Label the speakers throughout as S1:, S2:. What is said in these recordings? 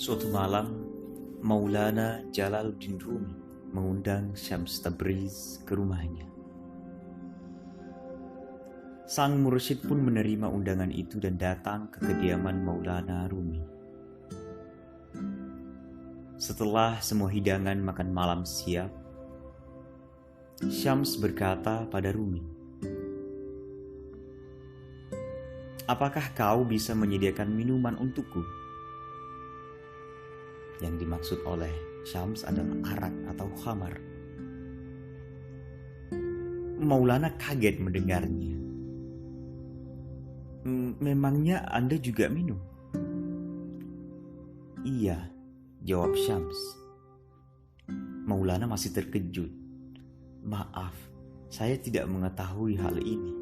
S1: Suatu malam, Maulana Jalaluddin Rumi mengundang Syams Tabriz ke rumahnya. Sang mursyid pun menerima undangan itu dan datang ke kediaman Maulana Rumi. Setelah semua hidangan makan malam siap, Syams berkata pada Rumi, "Apakah kau bisa menyediakan minuman untukku?" Yang dimaksud oleh Syams adalah arak atau khamar. Maulana kaget mendengarnya. "Memangnya Anda juga minum?" "Iya," jawab Syams. Maulana masih terkejut. "Maaf, saya tidak mengetahui hal ini."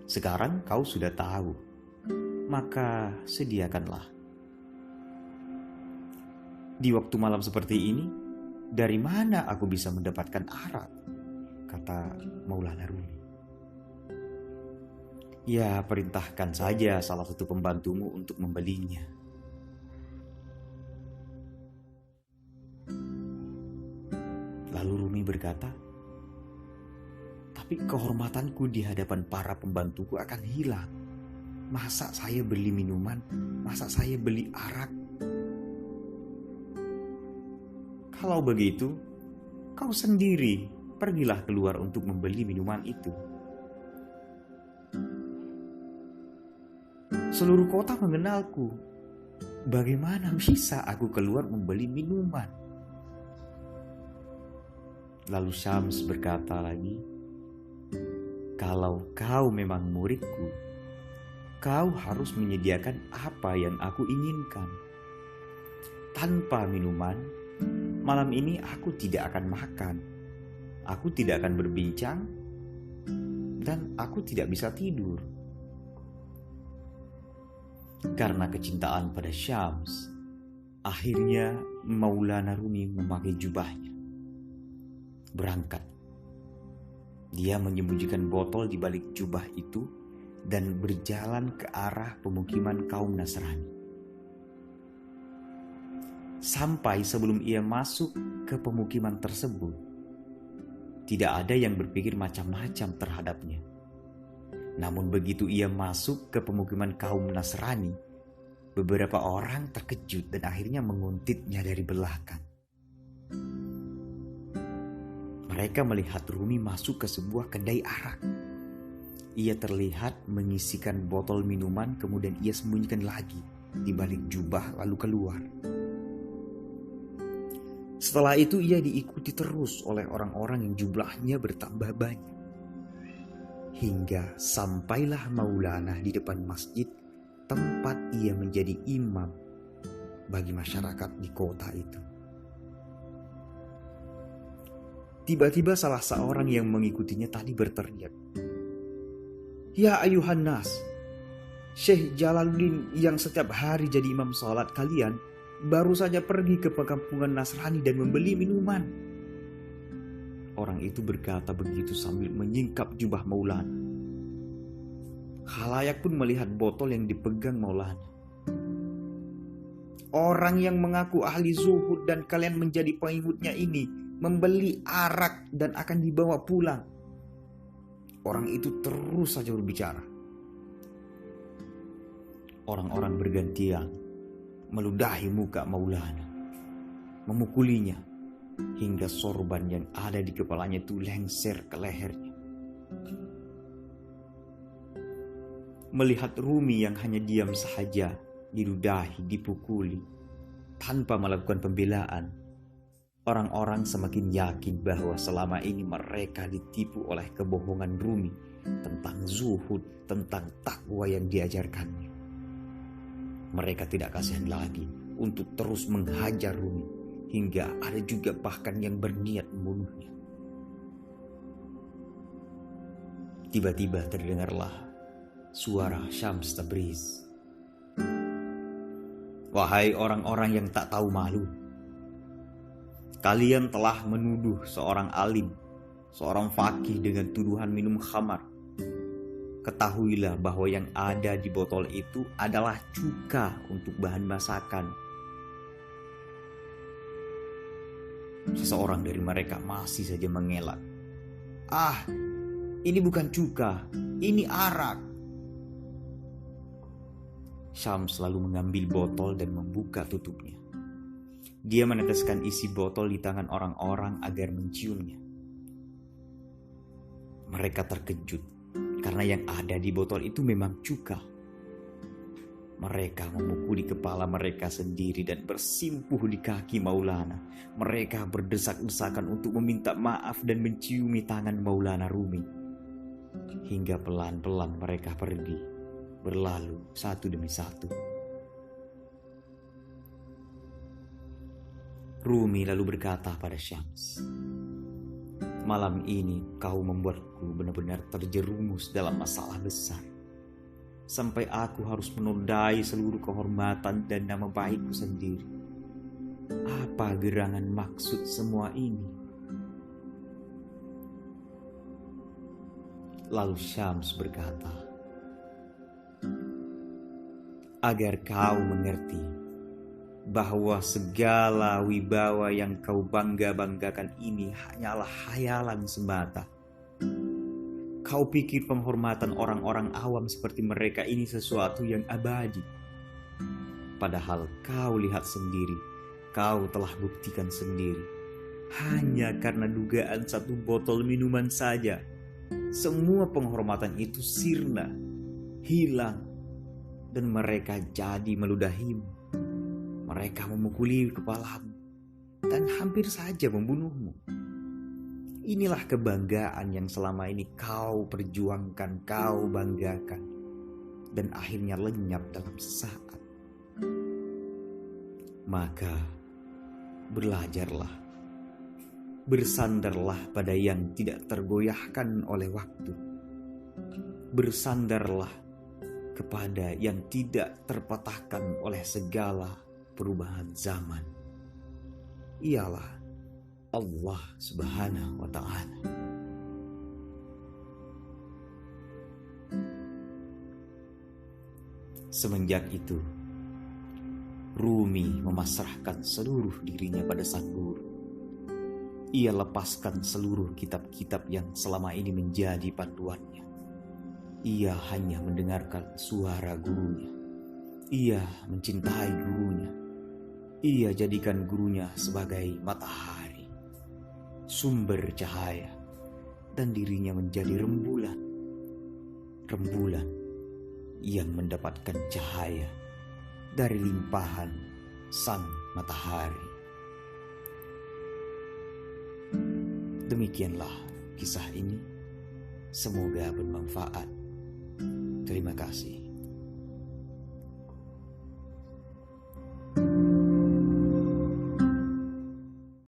S1: "Sekarang kau sudah tahu, maka sediakanlah." "Di waktu malam seperti ini, dari mana aku bisa mendapatkan arak?" kata Maulana Rumi. "Ya, perintahkan saja salah satu pembantumu untuk membelinya." Lalu Rumi berkata, "Tapi kehormatanku di hadapan para pembantuku akan hilang. Masa saya beli minuman? Masa saya beli arak? Kalau begitu, kau sendiri pergilah keluar untuk membeli minuman itu. Seluruh kota mengenalku. Bagaimana bisa aku keluar membeli minuman?" Lalu Syams berkata lagi, "Kalau kau memang muridku, kau harus menyediakan apa yang aku inginkan. Tanpa minuman, malam ini aku tidak akan makan, aku tidak akan berbincang, dan aku tidak bisa tidur." Karena kecintaan pada Syams, akhirnya Maulana Rumi memakai jubahnya. Berangkat. Dia menyembunyikan botol di balik jubah itu dan berjalan ke arah pemukiman kaum Nasrani. Sampai sebelum ia masuk ke pemukiman tersebut, tidak ada yang berpikir macam-macam terhadapnya. Namun begitu ia masuk ke pemukiman kaum Nasrani, beberapa orang terkejut dan akhirnya menguntitnya dari belakang. Mereka melihat Rumi masuk ke sebuah kedai arak. Ia terlihat mengisikan botol minuman, kemudian ia sembunyikan lagi di balik jubah lalu keluar. Setelah itu ia diikuti terus oleh orang-orang yang jumlahnya bertambah banyak. Hingga sampailah Maulana di depan masjid tempat ia menjadi imam bagi masyarakat di kota itu. Tiba-tiba salah seorang yang mengikutinya tadi berteriak, "Ya ayuhan nas, Syekh Jalaluddin yang setiap hari jadi imam salat kalian baru saja pergi ke perkampungan Nasrani dan membeli minuman." Orang itu berkata begitu sambil menyingkap jubah Maulana. Khalayak pun melihat botol yang dipegang Maulana. "Orang yang mengaku ahli zuhud dan kalian menjadi pengikutnya ini membeli arak dan akan dibawa pulang." Orang itu terus saja berbicara. Orang-orang bergantian meludahi muka Maulana, memukulinya hingga sorban yang ada di kepalanya itu lengser ke lehernya. Melihat Rumi yang hanya diam saja, diludahi, dipukuli, tanpa melakukan pembelaan, orang-orang semakin yakin bahwa selama ini mereka ditipu oleh kebohongan Rumi tentang zuhud, tentang takwa yang diajarkannya. Mereka tidak kasihan lagi untuk terus menghajar Rumi, hingga ada juga bahkan yang berniat membunuhnya. Tiba-tiba terdengarlah suara Syams Tabriz. "Wahai orang-orang yang tak tahu malu, kalian telah menuduh seorang alim, seorang faqih dengan tuduhan minum khamar. ketahuilah bahwa yang ada di botol itu adalah cuka untuk bahan masakan. Seseorang dari mereka masih saja mengelak. Ah, ini bukan cuka, ini arak. Syams lalu mengambil botol dan membuka tutupnya. Dia meneteskan isi botol di tangan orang-orang agar menciumnya. Mereka terkejut karena yang ada di botol itu memang cuka. Mereka memukuli kepala mereka sendiri dan bersimpuh di kaki Maulana. Mereka berdesak-desakan untuk meminta maaf dan menciumi tangan Maulana Rumi. Hingga pelan-pelan mereka pergi, berlalu satu demi satu. Rumi lalu berkata pada Syams, "Malam ini kau membuatku benar-benar terjerumus dalam masalah besar. Sampai aku harus menodai seluruh kehormatan dan nama baikku sendiri. Apa gerangan maksud semua ini?" Lalu Syams berkata, "Agar kau mengerti bahwa segala wibawa yang kau bangga-banggakan ini hanyalah khayalan semata. Kau pikir penghormatan orang-orang awam seperti mereka ini sesuatu yang abadi. Padahal kau lihat sendiri, kau telah buktikan sendiri. Hanya karena dugaan satu botol minuman saja, semua penghormatan itu sirna, hilang, dan mereka jadi meludahimu. Mereka memukuli kepalamu dan hampir saja membunuhmu. Inilah kebanggaan yang selama ini kau perjuangkan, kau banggakan, dan akhirnya lenyap dalam sesaat. Maka belajarlah, bersandarlah pada yang tidak tergoyahkan oleh waktu. Bersandarlah kepada yang tidak terpatahkan oleh segala perubahan zaman. Ialah Allah Subhanahu wa Ta'ala." Semenjak itu, Rumi memasrahkan seluruh dirinya pada sang guru. Ia lepaskan seluruh kitab-kitab yang selama ini menjadi panduannya. Ia hanya mendengarkan suara gurunya. Ia mencintai gurunya. Ia jadikan gurunya sebagai matahari, sumber cahaya, dan dirinya menjadi rembulan. Rembulan yang mendapatkan cahaya dari limpahan sang matahari. Demikianlah kisah ini. Semoga bermanfaat. Terima kasih.